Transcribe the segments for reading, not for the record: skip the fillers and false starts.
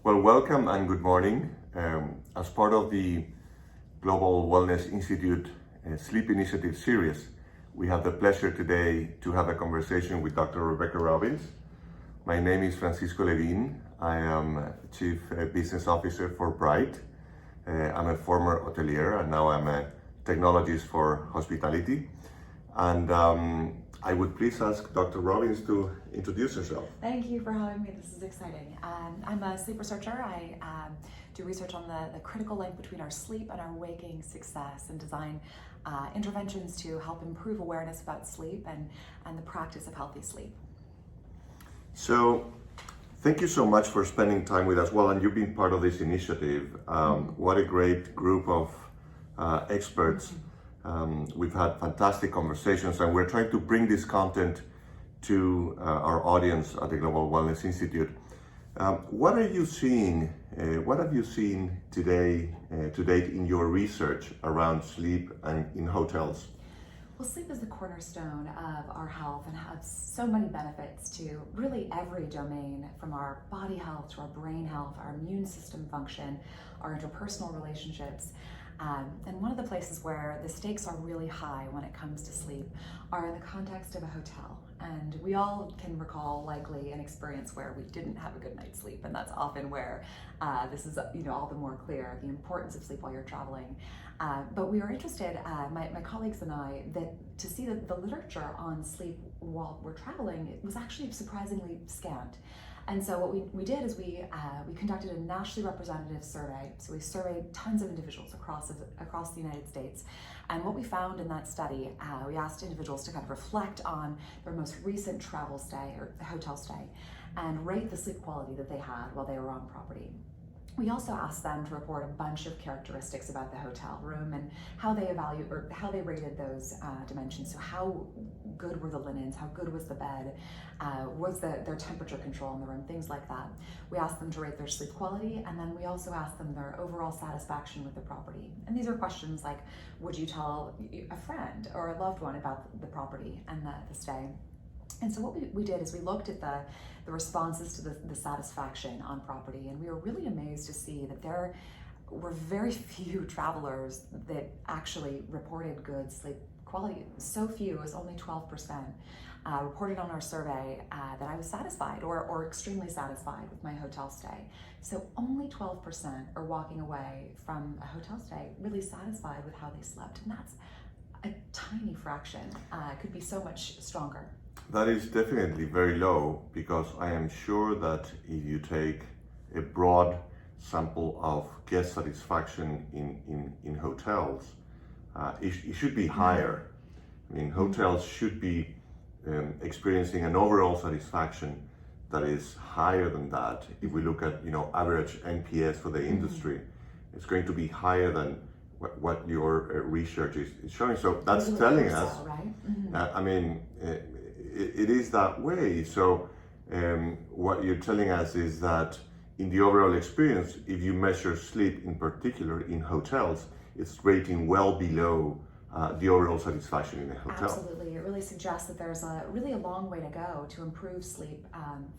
Well, welcome and good morning. As part of the Global Wellness Institute Sleep Initiative series, we have the pleasure today to have a conversation with Dr. Rebecca Robbins. My name is Francisco Levine. I am Chief Business Officer for Bright. I'm a former hotelier and now I'm a technologist for hospitality. And I would please ask Dr. Robbins to introduce herself. Thank you for having me. This is exciting. I'm a sleep researcher. I do research on the critical link between our sleep and our waking success and design interventions to help improve awareness about sleep and the practice of healthy sleep. So, thank you so much for spending time with us. Well, and you've been part of this initiative. What a great group of experts. We've had fantastic conversations, and we're trying to bring this content to our audience at the Global Wellness Institute. What are you seeing? What have you seen today, to date, in your research around sleep and in hotels? Well, sleep is the cornerstone of our health and has so many benefits to really every domain, from our body health to our brain health, our immune system function, our interpersonal relationships. And one of the places where the stakes are really high when it comes to sleep are in the context of a hotel. And we all can recall likely an experience where we didn't have a good night's sleep, and that's often where this is all the more clear, the importance of sleep while you're traveling. But we were interested, my colleagues and I, to see that the literature on sleep while we're traveling, it was actually surprisingly scant. And so what we did is we conducted a nationally representative survey. So we surveyed tons of individuals across the United States. And what we found in that study, we asked individuals to kind of reflect on their most recent travel stay or hotel stay and rate the sleep quality that they had while they were on property. We also asked them to report a bunch of characteristics about the hotel room and how they rated those dimensions. So how good were the linens, how good was the bed, was their temperature control in the room, things like that. We asked them to rate their sleep quality, and then we also asked them their overall satisfaction with the property. And these are questions like, would you tell a friend or a loved one about the property and the stay? And so what we did is we looked at the responses to the satisfaction on property, and we were really amazed to see that there were very few travelers that actually reported good sleep quality. So few, it was only 12%, reported on our survey that I was satisfied or extremely satisfied with my hotel stay. So only 12% are walking away from a hotel stay really satisfied with how they slept, and that's a tiny fraction. It could be so much stronger. That is definitely very low, because I am sure that if you take a broad sample of guest satisfaction in hotels, it should be higher. I mean, hotels should be experiencing an overall satisfaction that is higher than that. If we look at average NPS for the industry, it's going to be higher than what your research is showing. So that's telling us, right? I mean, it is that way. So what you're telling us is that in the overall experience, if you measure sleep in particular in hotels, it's rating well below the overall satisfaction in a hotel. Absolutely. It really suggests that there's really a long way to go to improve sleep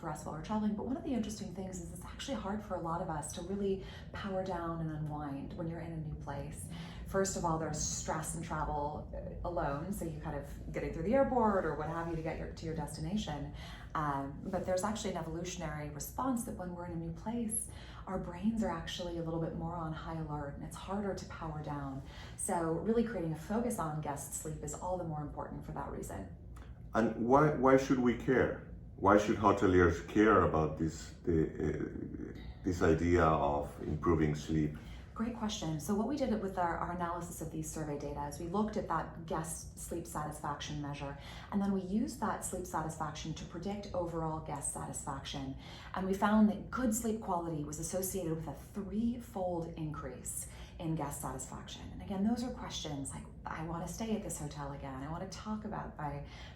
for us while we're traveling. But one of the interesting things is it's actually hard for a lot of us to really power down and unwind when you're in a new place. First of all, there's stress in travel alone, so you kind of getting through the airport or what have you to get to your destination. But there's actually an evolutionary response that when we're in a new place, our brains are actually a little bit more on high alert, and it's harder to power down. So really creating a focus on guest sleep is all the more important for that reason. And why should we care? Why should hoteliers care about this idea of improving sleep? Great question. So what we did with our analysis of these survey data is we looked at that guest sleep satisfaction measure, and then we used that sleep satisfaction to predict overall guest satisfaction. And we found that good sleep quality was associated with a 3-fold increase in guest satisfaction? And again, those are questions like, I want to stay at this hotel again. I want to talk about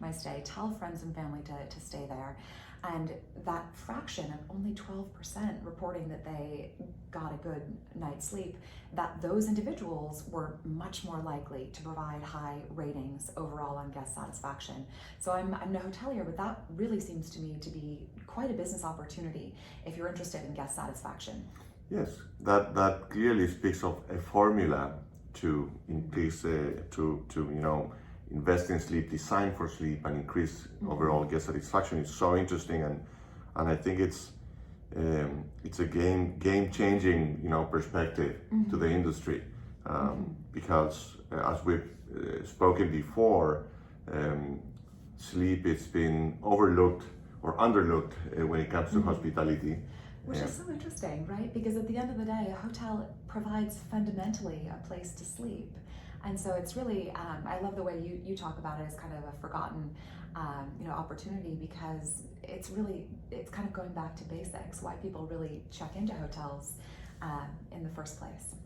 my stay, tell friends and family to stay there. And that fraction of only 12% reporting that they got a good night's sleep, that those individuals were much more likely to provide high ratings overall on guest satisfaction. So I'm no hotelier, but that really seems to me to be quite a business opportunity if you're interested in guest satisfaction. Yes, that clearly speaks of a formula to increase, invest in sleep, design for sleep, and increase overall guest satisfaction. Is so interesting, and I think it's a game changing perspective to the industry, because as we've spoken before, sleep has been overlooked or underlooked when it comes to hospitality. Which is so interesting, right? Because at the end of the day, a hotel provides fundamentally a place to sleep. And so it's really, I love the way you talk about it as kind of a forgotten opportunity, because it's kind of going back to basics, why people really check into hotels in the first place.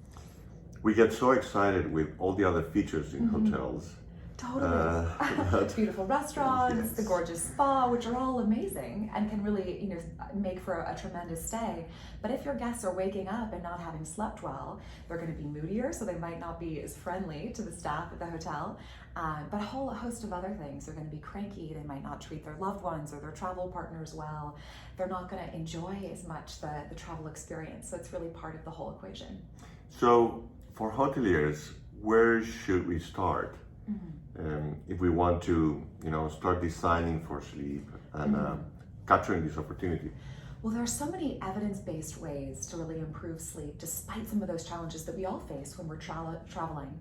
We get so excited with all the other features in hotels. Totally. Beautiful restaurants, Yes. the gorgeous spa, which are all amazing and can really, make for a tremendous stay. But if your guests are waking up and not having slept well, they're going to be moodier, so they might not be as friendly to the staff at the hotel. But a whole host of other things. They're going to be cranky. They might not treat their loved ones or their travel partners well. They're not going to enjoy as much the travel experience. So it's really part of the whole equation. So for hoteliers, where should we start? If we want to, start designing for sleep and capturing this opportunity? Well, there are so many evidence-based ways to really improve sleep, despite some of those challenges that we all face when we're traveling.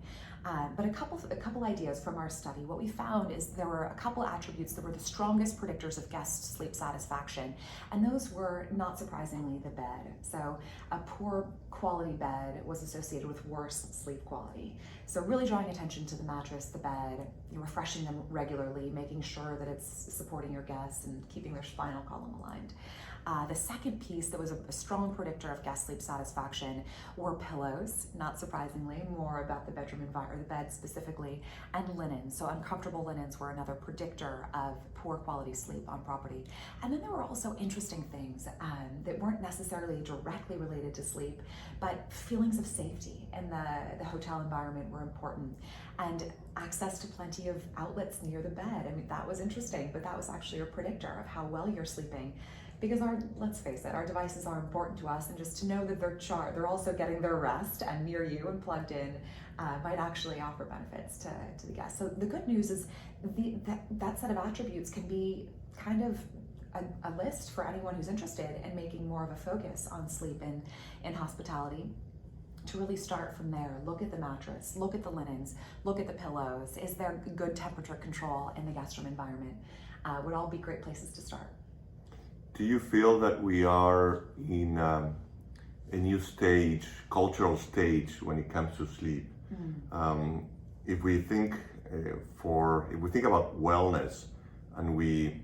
But a couple ideas from our study. What we found is there were a couple attributes that were the strongest predictors of guest sleep satisfaction, and those were, not surprisingly, the bed. So a poor quality bed was associated with worse sleep quality. So really drawing attention to the mattress, the bed, refreshing them regularly, making sure that it's supporting your guests and keeping their spinal column aligned. The second piece that was a strong predictor of guest sleep satisfaction were pillows, not surprisingly, more about the bedroom environment, or the bed specifically, and linens. So uncomfortable linens were another predictor of poor quality sleep on property. And then there were also interesting things that weren't necessarily directly related to sleep, but feelings of safety in the hotel environment were important. And access to plenty of outlets near the bed. I mean, that was interesting, but that was actually a predictor of how well you're sleeping. Because let's face it, our devices are important to us, and just to know that they're also getting their rest and near you and plugged in might actually offer benefits to the guests. So the good news is that set of attributes can be kind of a list for anyone who's interested in making more of a focus on sleep in hospitality. To really start from there, look at the mattress, look at the linens, look at the pillows. Is there good temperature control in the guest room environment? Would all be great places to start. Do you feel that we are in a new stage, cultural stage, when it comes to sleep? If we think about wellness, and we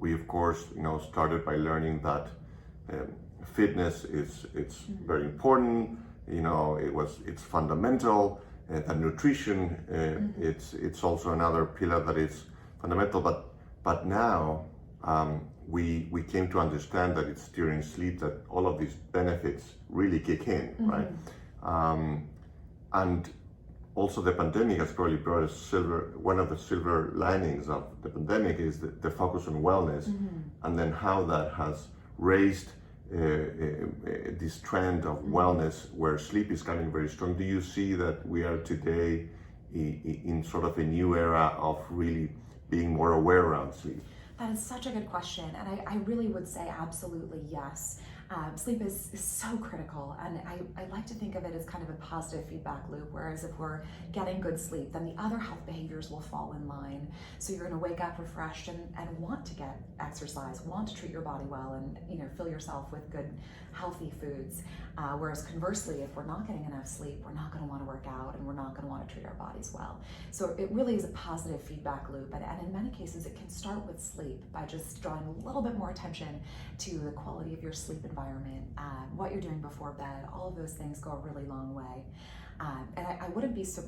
of course started by learning that fitness it's very important. It's fundamental. That nutrition it's also another pillar that is fundamental. But now we came to understand that it's during sleep that all of these benefits really kick in, right? And also the pandemic has probably brought one of the silver linings of the pandemic is the focus on wellness, and then how that has raised this trend of wellness where sleep is coming very strong. Do you see that we are today in sort of a new era of really being more aware around sleep? That is such a good question, and I really would say absolutely yes. Sleep is so critical, and I like to think of it as kind of a positive feedback loop, whereas if we're getting good sleep, then the other health behaviors will fall in line. So you're going to wake up refreshed and want to get exercise, want to treat your body well, and fill yourself with good, healthy foods. Whereas conversely, if we're not getting enough sleep, we're not going to want to work out, and we're not going to want to treat our bodies well. So it really is a positive feedback loop, and in many cases, it can start with sleep by just drawing a little bit more attention to the quality of your sleep environment, what you're doing before bed. All of those things go a really long way. And I wouldn't be so,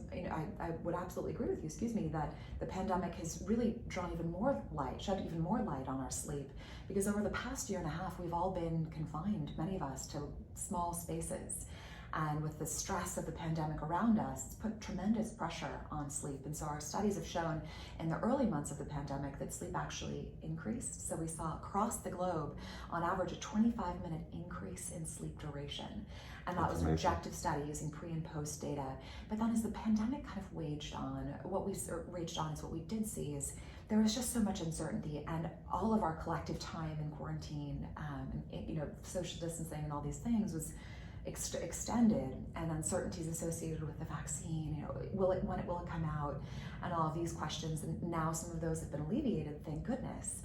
I would absolutely agree with you, that the pandemic has really drawn even more light, shed even more light on our sleep, because over the past year and a half, we've all been confined, many of us, to small spaces. And with the stress of the pandemic around us, it's put tremendous pressure on sleep. And so our studies have shown in the early months of the pandemic that sleep actually increased. So we saw across the globe, on average, a 25-minute increase in sleep duration. And that was an objective study using pre and post data. But then as the pandemic kind of raged on, what we did see is there was just so much uncertainty, and all of our collective time in quarantine, and social distancing and all these things was extended, and uncertainties associated with the vaccine. When will it come out, and all of these questions. And now some of those have been alleviated, thank goodness.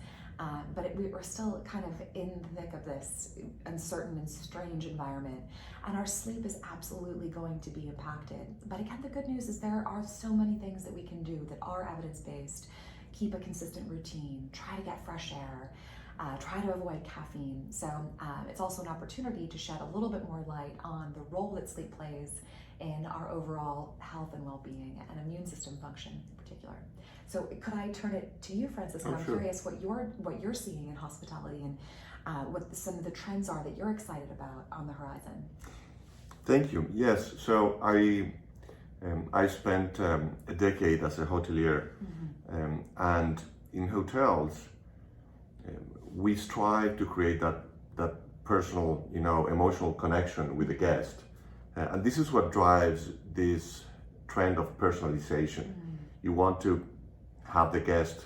But we're still kind of in the thick of this uncertain and strange environment, and our sleep is absolutely going to be impacted. But again, the good news is there are so many things that we can do that are evidence-based. Keep a consistent routine, try to get fresh air, try to avoid caffeine. So it's also an opportunity to shed a little bit more light on the role that sleep plays in our overall health and well-being and immune system function in particular. So could I turn it to you, Francis? I'm sure. curious what you're seeing in hospitality, and what some of the trends are that you're excited about on the horizon. Thank you. Yes, so I spent a decade as a hotelier, and in hotels, we strive to create that personal, emotional connection with the guest, and this is what drives this trend of personalization. You want to have the guest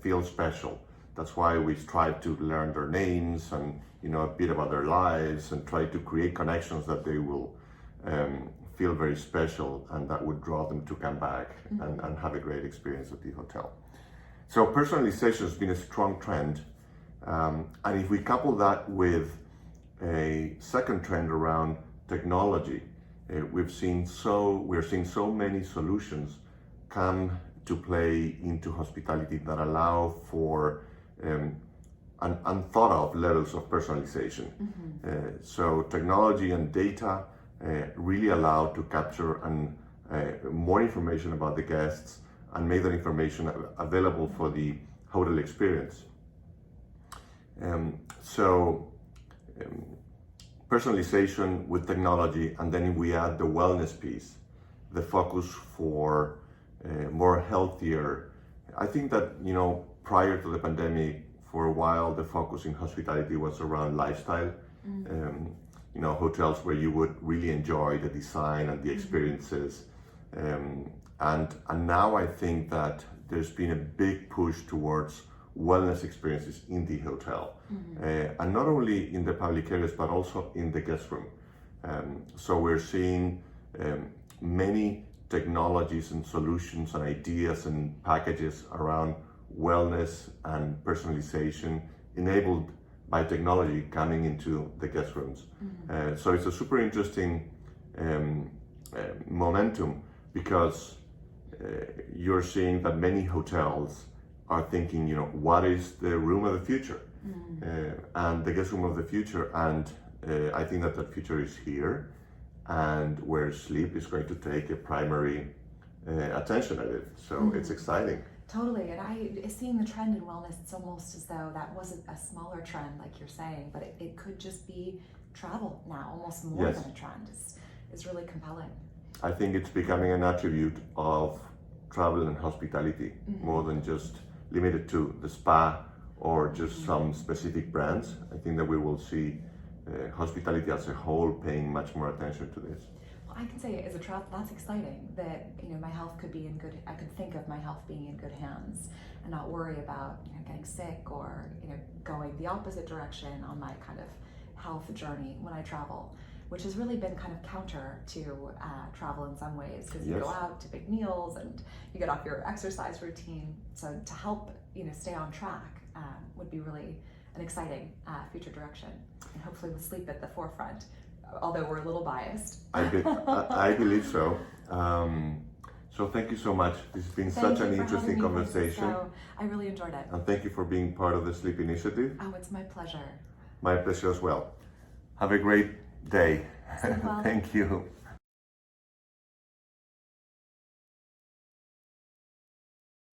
feel special. That's why we strive to learn their names and a bit about their lives, and try to create connections that they will feel very special, and that would draw them to come back and have a great experience at the hotel. So personalization has been a strong trend, and if we couple that with a second trend around technology, we're seeing so many solutions come to play into hospitality that allow for unthought of levels of personalization. So technology and data really allow to capture more information about the guests and make that information available for the hotel experience. Personalization with technology, and then we add the wellness piece, the focus for more healthier. I think that prior to the pandemic, for a while the focus in hospitality was around lifestyle. Hotels where you would really enjoy the design and the experiences, and now I think that there's been a big push towards wellness experiences in the hotel, and not only in the public areas but also in the guest room. So we're seeing many technologies and solutions and ideas and packages around wellness and personalization enabled by technology coming into the guest rooms. So it's a super interesting momentum, because you're seeing that many hotels are thinking, what is the room of the future, and the guest room of the future, and I think that future is here, and where sleep is going to take a primary attention at it. So it's exciting. Totally, and seeing the trend in wellness, it's almost as though that wasn't a smaller trend, like you're saying, but it could just be travel now, almost more than a trend. Is really compelling. I think it's becoming an attribute of travel and hospitality, more than just limited to the spa or just some specific brands. I think that we will see hospitality as a whole paying much more attention to this. I can say as a travel, that's exciting that my health could be in good. I could think of my health being in good hands and not worry about getting sick or going the opposite direction on my kind of health journey when I travel, which has really been kind of counter to travel in some ways, because you go out to big meals and you get off your exercise routine. So to help stay on track would be really an exciting future direction, and hopefully with sleep at the forefront. Although we're a little biased. I believe so. So thank you so much. This has been such an interesting conversation. So I really enjoyed it. And thank you for being part of the Sleep Initiative. Oh, it's my pleasure. My pleasure as well. Have a great day. Well. Thank you.